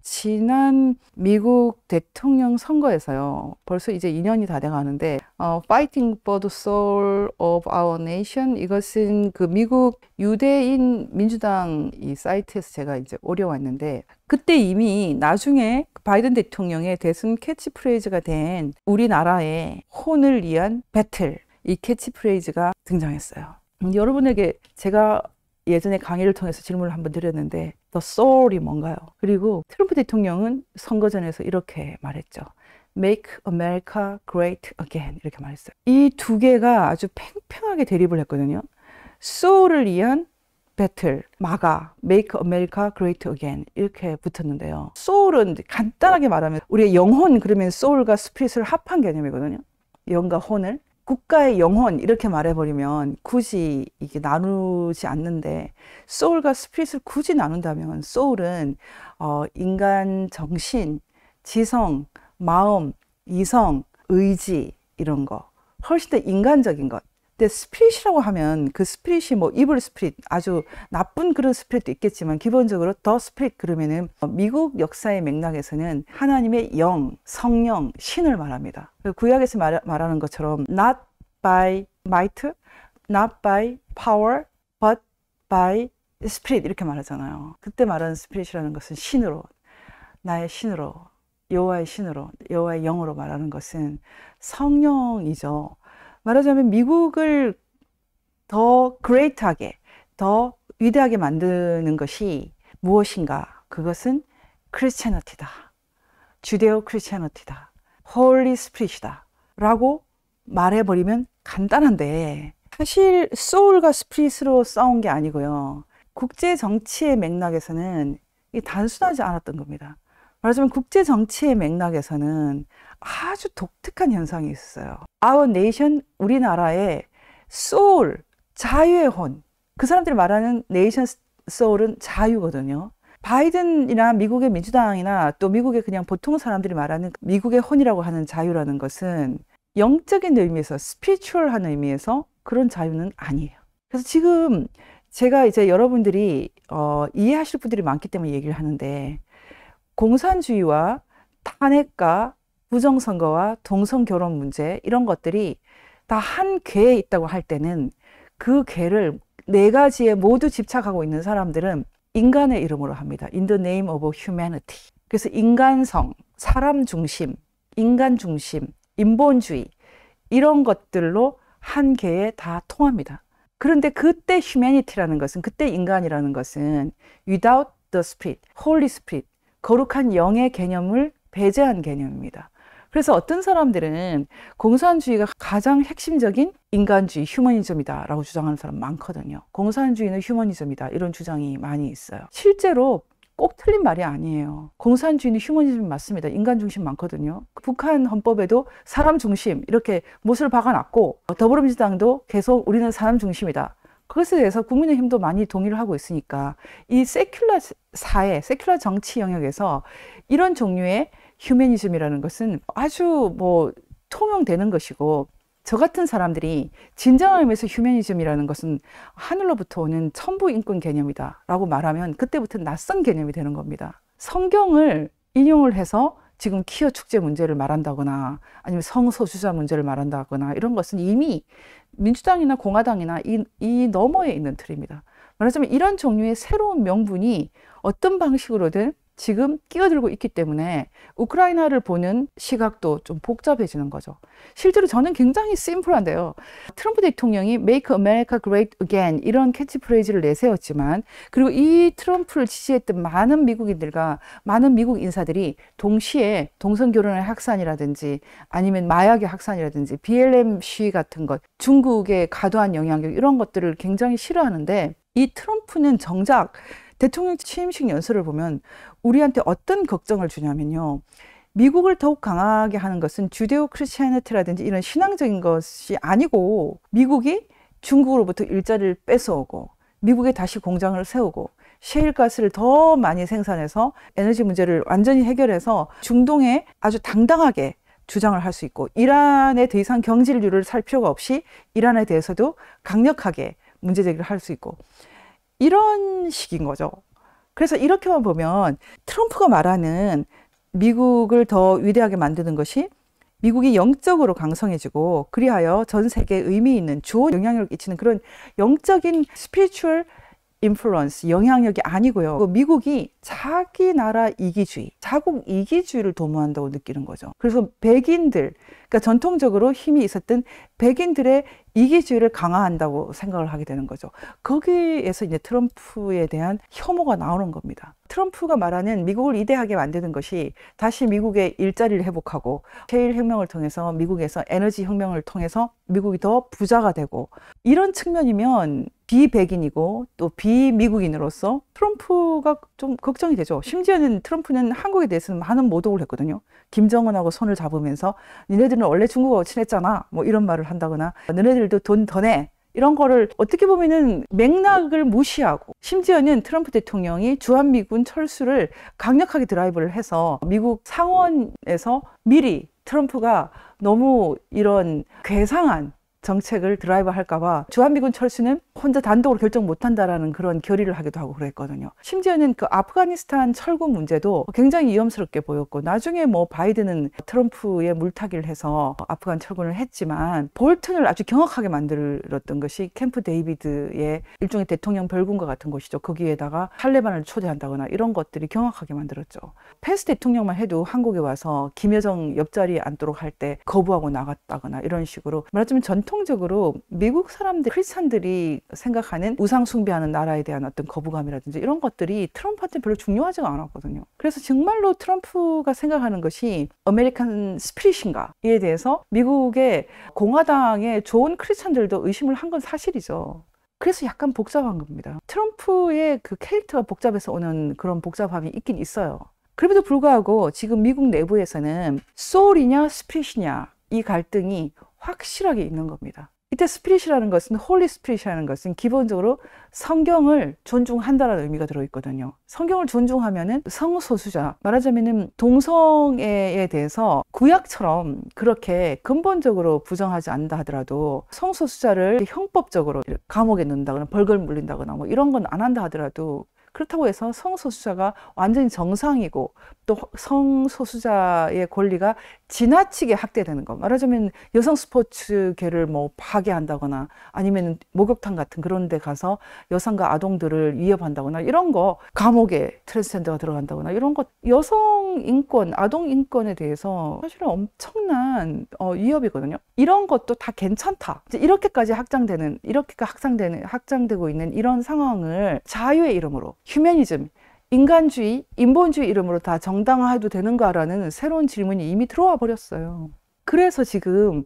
지난 미국 대통령 선거에서요. 벌써 이제 2년이 다 돼가는데 Fighting for the Soul of Our Nation, 이것은 그 미국 유대인 민주당 이 사이트에서 제가 이제 오려왔는데, 그때 이미 나중에 바이든 대통령의 대선 캐치프레이즈가 된 우리나라의 혼을 위한 배틀, 이 캐치프레이즈가 등장했어요. 여러분에게 제가 예전에 강의를 통해서 질문을 한번 드렸는데 The Soul이 뭔가요? 그리고 트럼프 대통령은 선거전에서 이렇게 말했죠. Make America Great Again, 이렇게 말했어요. 이 두 개가 아주 팽팽하게 대립을 했거든요. Soul을 위한 배틀, 마가, Make America Great Again, 이렇게 붙었는데요. Soul은 간단하게 말하면 우리의 영혼, 그러면 Soul과 Spirit을 합한 개념이거든요. 영과 혼을. 국가의 영혼 이렇게 말해버리면 굳이 이게 나누지 않는데, 소울과 스피릿을 굳이 나눈다면 소울은 인간 정신, 지성, 마음, 이성, 의지, 이런 거 훨씬 더 인간적인 것. 근데 스피릿이라고 하면 그 스피릿이 뭐 이블 스피릿, 아주 나쁜 그런 스피릿도 있겠지만 기본적으로 더 스피릿 그러면은 미국 역사의 맥락에서는 하나님의 영, 성령, 신을 말합니다. 구약에서 말하는 것처럼 not by might, not by power, but by spirit, 이렇게 말하잖아요. 그때 말하는 스피릿이라는 것은 신으로, 나의 신으로, 여호와의 신으로, 여호와의 영으로 말하는 것은 성령이죠. 말하자면 미국을 더 그레이트하게, 더 위대하게 만드는 것이 무엇인가? 그것은 크리스찬이다. 주데오 크리스찬이다. 홀리 스피릿이다. 라고 말해버리면 간단한데, 사실 소울과 스피릿으로 싸운 게 아니고요. 국제 정치의 맥락에서는 이게 단순하지 않았던 겁니다. 말하자면 국제 정치의 맥락에서는 아주 독특한 현상이 있었어요. Our nation, 우리나라의 soul, 자유의 혼. 그 사람들이 말하는 nation soul은 자유거든요. 바이든이나 미국의 민주당이나 또 미국의 그냥 보통 사람들이 말하는 미국의 혼이라고 하는 자유라는 것은 영적인 의미에서, 스피리추얼한 의미에서 그런 자유는 아니에요. 그래서 지금 제가 이제 여러분들이 이해하실 분들이 많기 때문에 얘기를 하는데, 공산주의와 탄핵과 부정선거와 동성결혼 문제, 이런 것들이 다 한 궤에 있다고 할 때는 그 궤를 네 가지에 모두 집착하고 있는 사람들은 인간의 이름으로 합니다. In the name of humanity. 그래서 인간성, 사람 중심, 인간 중심, 인본주의, 이런 것들로 한 개에 다 통합니다. 그런데 그때 humanity라는 것은, 그때 인간이라는 것은 without the spirit, holy spirit, 거룩한 영의 개념을 배제한 개념입니다. 그래서 어떤 사람들은 공산주의가 가장 핵심적인 인간주의, 휴머니즘이다 라고 주장하는 사람 많거든요. 공산주의는 휴머니즘이다, 이런 주장이 많이 있어요. 실제로 꼭 틀린 말이 아니에요. 공산주의는 휴머니즘이 맞습니다. 인간 중심 많거든요. 북한 헌법에도 사람 중심 이렇게 못을 박아놨고, 더불어민주당도 계속 우리는 사람 중심이다. 그것에 대해서 국민의힘도 많이 동의를 하고 있으니까, 이 세큘러 사회, 세큘러 정치 영역에서 이런 종류의 휴머니즘이라는 것은 아주 뭐 통용되는 것이고, 저 같은 사람들이 진정한 의미에서 휴머니즘이라는 것은 하늘로부터 오는 천부 인권 개념이다 라고 말하면 그때부터 낯선 개념이 되는 겁니다. 성경을 인용을 해서 지금 퀴어 축제 문제를 말한다거나 아니면 성소수자 문제를 말한다거나 이런 것은 이미 민주당이나 공화당이나 이 너머에 있는 틀입니다. 말하자면 이런 종류의 새로운 명분이 어떤 방식으로든 지금 끼어들고 있기 때문에 우크라이나를 보는 시각도 좀 복잡해지는 거죠. 실제로 저는 굉장히 심플한데요. 트럼프 대통령이 Make America Great Again, 이런 캐치프레이즈를 내세웠지만, 그리고 이 트럼프를 지지했던 많은 미국인들과 많은 미국 인사들이 동시에 동성결혼의 확산이라든지 아니면 마약의 확산이라든지 BLM 시위 같은 것, 중국의 과도한 영향력, 이런 것들을 굉장히 싫어하는데, 이 트럼프는 정작 대통령 취임식 연설을 보면 우리한테 어떤 걱정을 주냐면요. 미국을 더욱 강하게 하는 것은 주데오 크리스티애니티라든지 이런 신앙적인 것이 아니고, 미국이 중국으로부터 일자리를 뺏어오고 미국에 다시 공장을 세우고 셰일가스를 더 많이 생산해서 에너지 문제를 완전히 해결해서 중동에 아주 당당하게 주장을 할 수 있고, 이란에 더 이상 경질률을 살 필요가 없이 이란에 대해서도 강력하게 문제 제기를 할 수 있고, 이런 식인 거죠. 그래서 이렇게만 보면 트럼프가 말하는 미국을 더 위대하게 만드는 것이 미국이 영적으로 강성해지고 그리하여 전 세계에 의미 있는 좋은 영향력을 끼치는 그런 영적인 스피리추얼 인플루언스, 영향력이 아니고요. 미국이 자기 나라 이기주의, 자국 이기주의를 도모한다고 느끼는 거죠. 그래서 백인들, 그러니까 전통적으로 힘이 있었던 백인들의 이기주의를 강화한다고 생각을 하게 되는 거죠. 거기에서 이제 트럼프에 대한 혐오가 나오는 겁니다. 트럼프가 말하는 미국을 위대하게 만드는 것이 다시 미국의 일자리를 회복하고 셰일 혁명을 통해서 미국에서 에너지 혁명을 통해서 미국이 더 부자가 되고 이런 측면이면 비백인이고 또 비미국인으로서 트럼프가 좀 걱정이 되죠. 심지어는 트럼프는 한국에 대해서는 많은 모독을 했거든요. 김정은하고 손을 잡으면서 니네들은 원래 중국하고 친했잖아 뭐 이런 말을 한다거나 너네들도 돈 더 내 이런 거를 어떻게 보면은 맥락을 무시하고 심지어는 트럼프 대통령이 주한미군 철수를 강력하게 드라이브를 해서 미국 상원에서 미리 트럼프가 너무 이런 괴상한 정책을 드라이브 할까봐 주한미군 철수는 혼자 단독으로 결정 못한다라는 그런 결의를 하기도 하고 그랬거든요. 심지어는 그 아프가니스탄 철구 문제도 굉장히 위험스럽게 보였고 나중에 뭐 바이든은 트럼프의 물타기를 해서 아프간 철군을 했지만 볼튼을 아주 경악하게 만들었던 것이 캠프 데이비드의 일종의 대통령 별궁과 같은 곳이죠. 거기에다가 탈레반을 초대한다거나 이런 것들이 경악하게 만들었죠. 펜스 대통령만 해도 한국에 와서 김여정 옆자리에 앉도록 할 때 거부하고 나갔다거나 이런 식으로 말하자면 전통적으로 미국 사람들, 크리스찬들이 생각하는 우상 숭배하는 나라에 대한 어떤 거부감이라든지 이런 것들이 트럼프한테 별로 중요하지가 않았거든요. 그래서 정말로 트럼프가 생각하는 것이 아메리칸 스피릿인가에 대해서 미국의 공화당의 좋은 크리스찬들도 의심을 한 건 사실이죠. 그래서 약간 복잡한 겁니다. 트럼프의 그 캐릭터가 복잡해서 오는 그런 복잡함이 있긴 있어요. 그럼에도 불구하고 지금 미국 내부에서는 소울이냐 스피릿이냐 이 갈등이 확실하게 있는 겁니다. 이때 스피릿이라는 것은 홀리 스피릿이라는 것은 기본적으로 성경을 존중한다라는 의미가 들어있거든요. 성경을 존중하면은 성소수자 말하자면은 동성애에 대해서 구약처럼 그렇게 근본적으로 부정하지 않는다 하더라도 성소수자를 형법적으로 감옥에 넣는다거나 벌금 물린다거나 뭐 이런 건 안 한다 하더라도 그렇다고 해서 성소수자가 완전히 정상이고 또 성소수자의 권리가 지나치게 확대되는 것. 말하자면 여성 스포츠계를 뭐 파괴한다거나 아니면 목욕탕 같은 그런 데 가서 여성과 아동들을 위협한다거나 이런 거 감옥에 트랜스젠더가 들어간다거나 이런 것 여성 인권, 아동 인권에 대해서 사실은 엄청난 위협이거든요. 이런 것도 다 괜찮다. 이제 이렇게까지 확장되고 있는 이런 상황을 자유의 이름으로 휴머니즘, 인간주의, 인본주의 이름으로 다 정당화해도 되는가라는 새로운 질문이 이미 들어와 버렸어요. 그래서 지금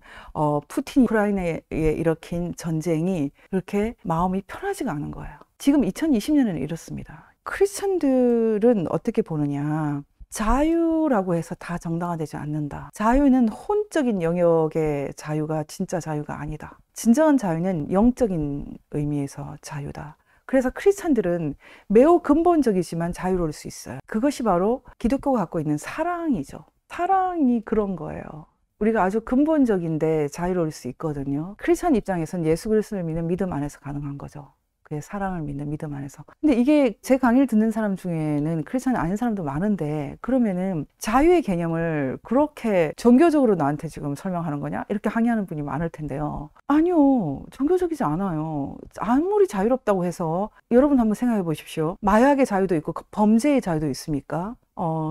푸틴이 우크라이나에 일으킨 전쟁이 그렇게 마음이 편하지가 않은 거예요. 지금 2020년에는 이렇습니다. 크리스천들은 어떻게 보느냐. 자유라고 해서 다 정당화되지 않는다. 자유는 혼적인 영역의 자유가 진짜 자유가 아니다. 진정한 자유는 영적인 의미에서 자유다. 그래서 크리스찬들은 매우 근본적이지만 자유로울 수 있어요. 그것이 바로 기독교가 갖고 있는 사랑이죠. 사랑이 그런 거예요. 우리가 아주 근본적인데 자유로울 수 있거든요. 크리스찬 입장에서는 예수 그리스도를 믿는 믿음 안에서 가능한 거죠. 그의 사랑을 믿는 믿음 안에서. 근데 이게 제 강의를 듣는 사람 중에는 크리스찬이 아닌 사람도 많은데 그러면은 자유의 개념을 그렇게 종교적으로 나한테 지금 설명하는 거냐? 이렇게 항의하는 분이 많을 텐데요. 아니요. 종교적이지 않아요. 아무리 자유롭다고 해서 여러분 한번 생각해 보십시오. 마약의 자유도 있고 범죄의 자유도 있습니까?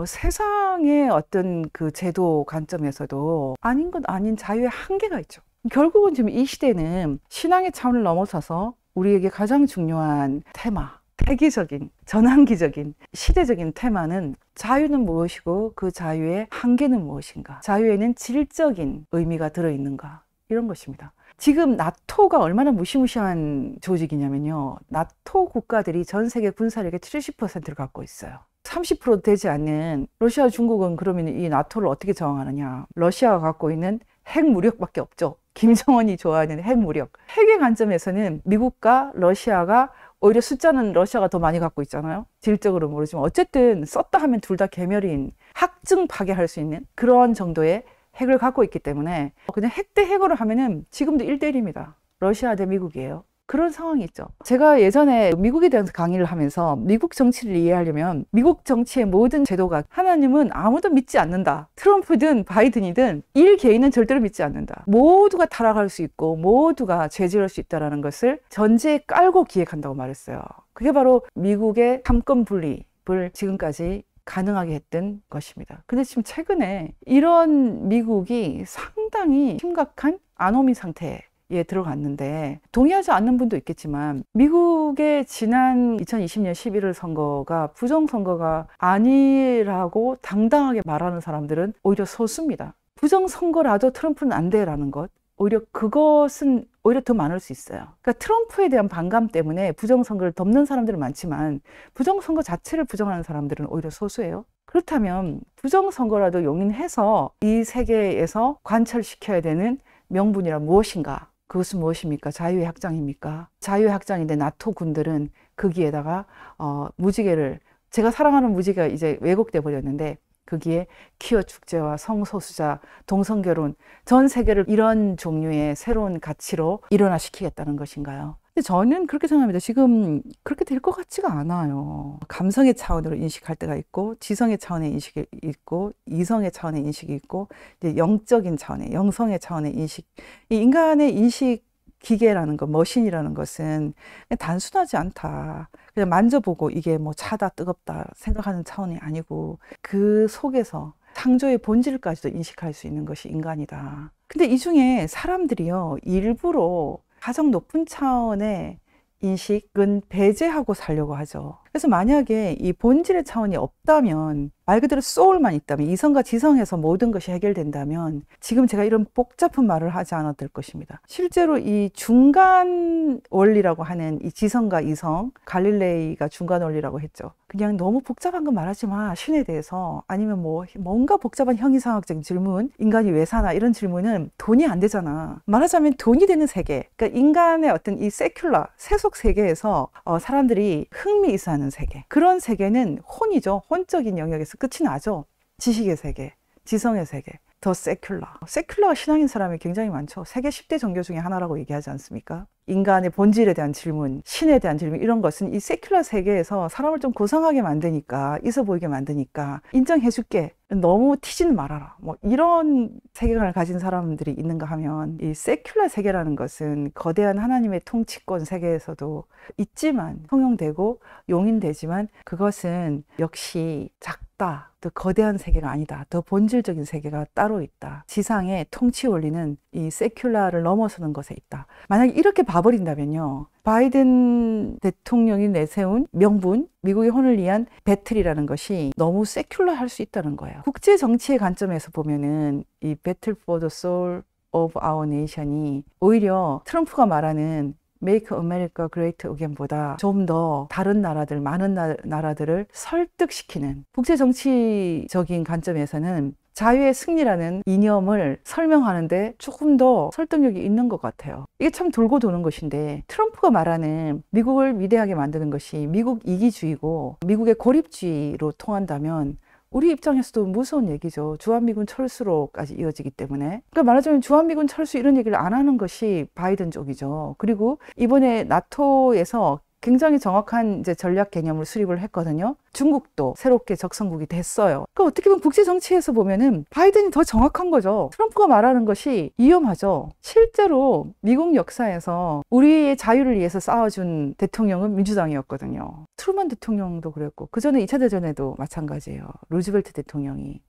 세상의 어떤 그 제도 관점에서도 아닌 것 아닌 자유의 한계가 있죠. 결국은 지금 이 시대는 신앙의 차원을 넘어서서 우리에게 가장 중요한 테마, 폐기적인, 전환기적인, 시대적인 테마는 자유는 무엇이고 그 자유의 한계는 무엇인가? 자유에는 질적인 의미가 들어있는가? 이런 것입니다. 지금 나토가 얼마나 무시무시한 조직이냐면요. 나토 국가들이 전 세계 군사력의 70%를 갖고 있어요. 30% 되지 않는 러시아, 중국은 그러면 이 나토를 어떻게 저항하느냐? 러시아가 갖고 있는 핵무력밖에 없죠. 김정은이 좋아하는 핵무력. 핵의 관점에서는 미국과 러시아가 오히려 숫자는 러시아가 더 많이 갖고 있잖아요. 질적으로 모르지만 어쨌든 썼다 하면 둘 다 개멸인 확증 파괴할 수 있는 그런 정도의 핵을 갖고 있기 때문에 그냥 핵 대 핵으로 하면은 지금도 1대1입니다. 러시아 대 미국이에요. 그런 상황이 있죠. 제가 예전에 미국에 대해서 강의를 하면서 미국 정치를 이해하려면 미국 정치의 모든 제도가 하나님은 아무도 믿지 않는다. 트럼프든 바이든이든 일 개인은 절대로 믿지 않는다. 모두가 타락할 수 있고 모두가 죄지을 수 있다는 것을 전제에 깔고 기획한다고 말했어요. 그게 바로 미국의 삼권 분립을 지금까지 가능하게 했던 것입니다. 근데 지금 최근에 이런 미국이 상당히 심각한 아노미 상태에 들어갔는데 동의하지 않는 분도 있겠지만 미국의 지난 2020년 11월 선거가 부정선거가 아니라고 당당하게 말하는 사람들은 오히려 소수입니다. 부정선거라도 트럼프는 안 돼라는 것, 오히려 그것은 오히려 더 많을 수 있어요. 그러니까 트럼프에 대한 반감 때문에 부정선거를 덮는 사람들은 많지만 부정선거 자체를 부정하는 사람들은 오히려 소수예요. 그렇다면 부정선거라도 용인해서 이 세계에서 관철시켜야 되는 명분이란 무엇인가? 그것은 무엇입니까? 자유의 확장입니까? 자유의 확장인데 나토 군들은 거기에다가 무지개를, 제가 사랑하는 무지개가 이제 왜곡돼 버렸는데 거기에 퀴어 축제와 성소수자, 동성결혼, 전 세계를 이런 종류의 새로운 가치로 일원화시키겠다는 것인가요? 근데 저는 그렇게 생각합니다. 지금 그렇게 될 것 같지가 않아요. 감성의 차원으로 인식할 때가 있고, 지성의 차원의 인식이 있고, 이성의 차원의 인식이 있고, 이제 영적인 차원의, 영성의 차원의 인식. 이 인간의 인식 기계라는 것, 머신이라는 것은 그냥 단순하지 않다. 그냥 만져보고 이게 뭐 차다, 뜨겁다 생각하는 차원이 아니고 그 속에서 창조의 본질까지도 인식할 수 있는 것이 인간이다. 근데 이 중에 사람들이요, 일부러 가장 높은 차원의 인식은 배제하고 살려고 하죠. 그래서 만약에 이 본질의 차원이 없다면, 말 그대로 소울만 있다면, 이성과 지성에서 모든 것이 해결된다면 지금 제가 이런 복잡한 말을 하지 않아도 될 것입니다. 실제로 이 중간 원리라고 하는 이 지성과 이성, 갈릴레이가 중간 원리라고 했죠. 그냥 너무 복잡한 거 말하지 마, 신에 대해서. 아니면 뭐 뭔가 복잡한 형이상학적인 질문, 인간이 왜 사나, 이런 질문은 돈이 안 되잖아. 말하자면 돈이 되는 세계, 그러니까 인간의 어떤 이 세큘라, 세속 세계에서 사람들이 흥미 있어 하는 세계, 그런 세계는 혼이죠. 혼적인 영역에서 끝이 나죠. 지식의 세계, 지성의 세계, 더 세큘러가 신앙인 사람이 굉장히 많죠. 세계 10대 종교 중에 하나라고 얘기하지 않습니까? 인간의 본질에 대한 질문, 신에 대한 질문, 이런 것은 이 세큘러 세계에서 사람을 좀 고상하게 만드니까, 있어 보이게 만드니까 인정해줄게, 너무 튀지는 말아라, 뭐 이런 세계관을 가진 사람들이 있는가 하면, 이 세큘러 세계라는 것은 거대한 하나님의 통치권 세계에서도 있지만, 통용되고 용인되지만, 그것은 역시 작다, 더 거대한 세계가 아니다. 더 본질적인 세계가 따로 있다. 지상의 통치 원리는 이 세큘러를 넘어서는 것에 있다. 만약에 이렇게 봐버린다면요, 바이든 대통령이 내세운 명분, 미국의 혼을 위한 배틀이라는 것이 너무 세큘러할 수 있다는 거예요. 국제 정치의 관점에서 보면은 이 Battle for the Soul of Our Nation이 오히려 트럼프가 말하는 Make America Great Again보다 좀 더 다른 나라들, 많은 나라들을 설득시키는, 국제 정치적인 관점에서는 자유의 승리라는 이념을 설명하는데 조금 더 설득력이 있는 것 같아요. 이게 참 돌고 도는 것인데, 트럼프가 말하는 미국을 위대하게 만드는 것이 미국 이기주의고 미국의 고립주의로 통한다면 우리 입장에서도 무서운 얘기죠. 주한미군 철수로까지 이어지기 때문에. 그러니까 말하자면 주한미군 철수 이런 얘기를 안 하는 것이 바이든 쪽이죠. 그리고 이번에 나토에서 굉장히 정확한 이제 전략 개념을 수립을 했거든요. 중국도 새롭게 적성국이 됐어요. 그러니까 어떻게 보면 국제 정치에서 보면은 바이든이 더 정확한 거죠. 트럼프가 말하는 것이 위험하죠. 실제로 미국 역사에서 우리의 자유를 위해서 싸워준 대통령은 민주당이었거든요. 트루먼 대통령도 그랬고, 그 전에 2차 대전에도 마찬가지예요. 루즈벨트 대통령이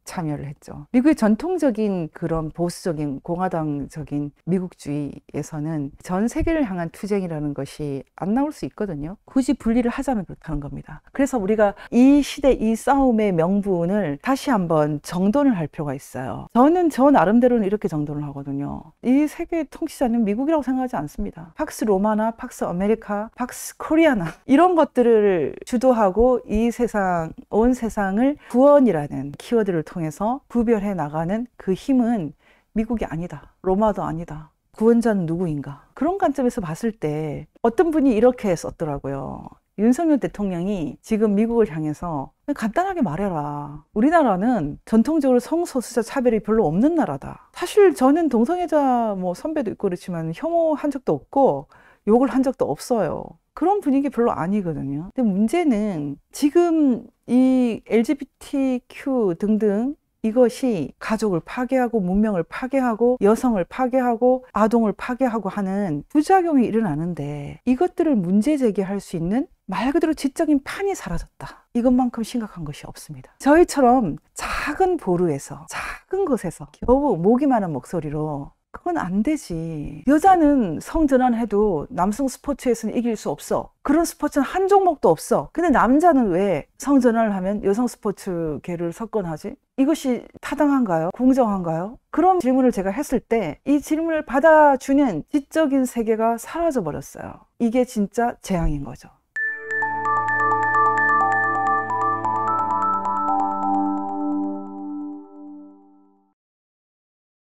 참여를 했죠. 미국의 전통적인 그런 보수적인 공화당적인 미국주의에서는 전 세계를 향한 투쟁이라는 것이 안 나올 수 있거든요. 굳이 분리를 하자면 그렇다는 겁니다. 그래서 우리가 이 시대 이 싸움의 명분을 다시 한번 정돈을 할 필요가 있어요. 저는 저 나름대로는 이렇게 정돈을 하거든요. 이 세계 통치자는 미국이라고 생각하지 않습니다. 팍스 로마나 팍스 아메리카, 팍스 코리아나, 이런 것들을 주도하고 이 세상, 온 세상을 구원이라는 키워드를 통해서 구별해 나가는 그 힘은 미국이 아니다. 로마도 아니다. 구원자는 누구인가? 그런 관점에서 봤을 때 어떤 분이 이렇게 썼더라고요. 윤석열 대통령이 지금 미국을 향해서 간단하게 말해라. 우리나라는 전통적으로 성소수자 차별이 별로 없는 나라다. 사실 저는 동성애자 뭐 선배도 있고 그렇지만 혐오한 적도 없고 욕을 한 적도 없어요. 그런 분위기 별로 아니거든요. 근데 문제는 지금 이 LGBTQ 등등 이것이 가족을 파괴하고 문명을 파괴하고 여성을 파괴하고 아동을 파괴하고 하는 부작용이 일어나는데 이것들을 문제 제기할 수 있는 말 그대로 지적인 판이 사라졌다. 이것만큼 심각한 것이 없습니다. 저희처럼 작은 보루에서 작은 곳에서 겨우 목이 마른 목소리로 그건 안 되지. 여자는 성전환해도 남성 스포츠에서는 이길 수 없어. 그런 스포츠는 한 종목도 없어. 근데 남자는 왜 성전환을 하면 여성 스포츠계를 석권하지? 이것이 타당한가요? 공정한가요? 그런 질문을 제가 했을 때 이 질문을 받아주는 지적인 세계가 사라져 버렸어요. 이게 진짜 재앙인 거죠.